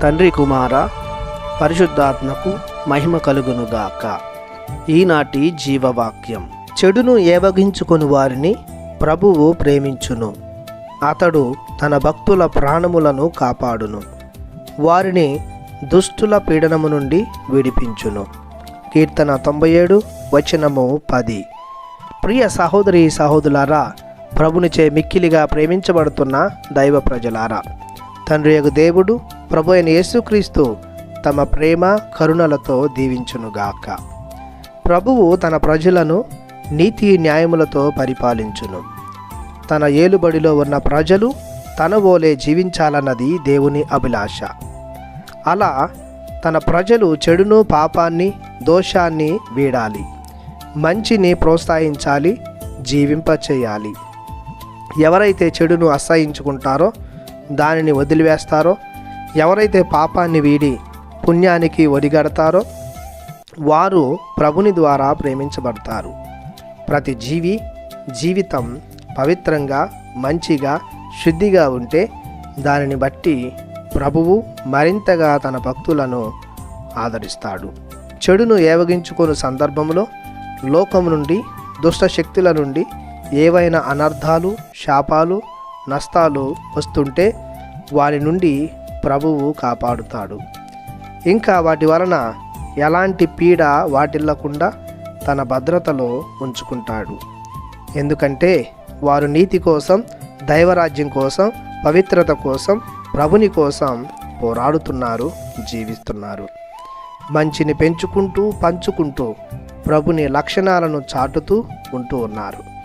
తండ్రి కుమార పరిశుద్ధాత్మకు మహిమ కలుగునుగాక. ఈనాటి జీవవాక్యం. చెడును ఏవగించుకొని వారిని ప్రభువు ప్రేమించును. అతడు తన భక్తుల ప్రాణములను కాపాడును. వారిని దుష్టుల పీడనము నుండి విడిపించును. కీర్తన 97 వచనము 10. ప్రియ సహోదరి సహోదరులారా, ప్రభునిచే మిక్కిలిగా ప్రేమించబడుతున్న దైవ ప్రజలారా, తండ్రి యగు దేవుడు ప్రభు అయిన యేసుక్రీస్తు తమ ప్రేమ కరుణలతో దీవించునుగాక. ప్రభువు తన ప్రజలను నీతి న్యాయములతో పరిపాలించును. తన ఏలుబడిలో ఉన్న ప్రజలు తన వోలే జీవించాలన్నది దేవుని అభిలాష. అలా తన ప్రజలు చెడును, పాపాన్ని, దోషాన్ని వీడాలి, మంచిని ప్రోత్సహించాలి, జీవింపచేయాలి. ఎవరైతే చెడును అసహించుకుంటారో, దానిని వదిలివేస్తారో, ఎవరైతే పాపాన్ని వీడి పుణ్యానికి ఒడిగడతారో వారు ప్రభుని ద్వారా ప్రేమించబడతారు. ప్రతి జీవితం పవిత్రంగా, మంచిగా, శుద్ధిగా ఉంటే దానిని బట్టి ప్రభువు మరింతగా తన భక్తులను ఆదరిస్తాడు. చెడును ఏవగించుకొను సందర్భంలో లోకం నుండి, దుష్ట శక్తుల నుండి ఏవైనా అనర్థాలు, శాపాలు, నష్టాలు వస్తుంటే వారి నుండి ప్రభువు కాపాడుతాడు. ఇంకా వాటి వలన ఎలాంటి పీడ వాటిల్లకుండా తన భద్రతలో ఉంచుకుంటాడు. ఎందుకంటే వారు నీతి కోసం, దైవరాజ్యం కోసం, పవిత్రత కోసం, ప్రభుని కోసం పోరాడుతున్నారు, జీవిస్తున్నారు. మంచిని పెంచుకుంటూ, పంచుకుంటూ ప్రభుని లక్షణాలను చాటుతూ ఉంటూ ఉన్నారు.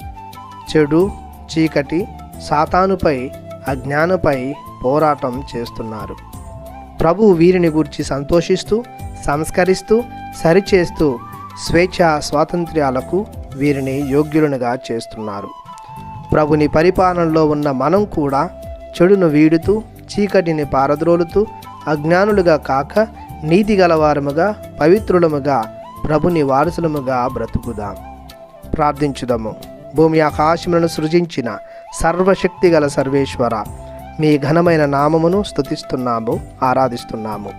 చెడు, చీకటి, సాతానుపై, అజ్ఞానపై పోరాటం చేస్తున్నారు. ప్రభు వీరిని గూర్చి సంతోషిస్తూ, సంస్కరిస్తూ, సరిచేస్తూ స్వేచ్ఛ స్వాతంత్ర్యాలకు వీరిని యోగ్యులనుగా చేస్తున్నారు. ప్రభుని పరిపాలనలో ఉన్న మనం కూడా చెడును వీడుతూ, చీకటిని పారద్రోలుతూ, అజ్ఞానులుగా కాక నీతి గలవారముగా, పవిత్రులముగా, ప్రభుని వారసులముగా బ్రతుకుదాం. ప్రార్థించుదాము. భూమి ఆకాశములను సృజించిన సర్వశక్తి గల సర్వేశ్వర, మీ ఘనమైన నామమును స్తుతిస్తున్నాము, ఆరాధిస్తున్నాము.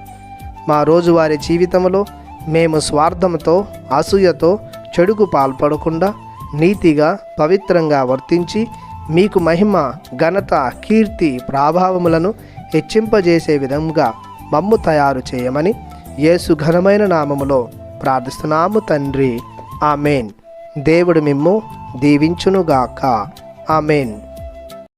మా రోజువారీ జీవితంలో మేము స్వార్థంతో, అసూయతో చెడుకు పాల్పడకుండా నీతిగా, పవిత్రంగా వర్తించి మీకు మహిమ, ఘనత, కీర్తి, ప్రభావములను హెచ్చింపజేసే విధంగా మమ్ము తయారు చేయమని యేసు ఘనమైన నామములో ప్రార్థిస్తున్నాము తండ్రి. ఆమెన్. దేవుడు మిమ్ము దీవించునుగాక. ఆమెన్.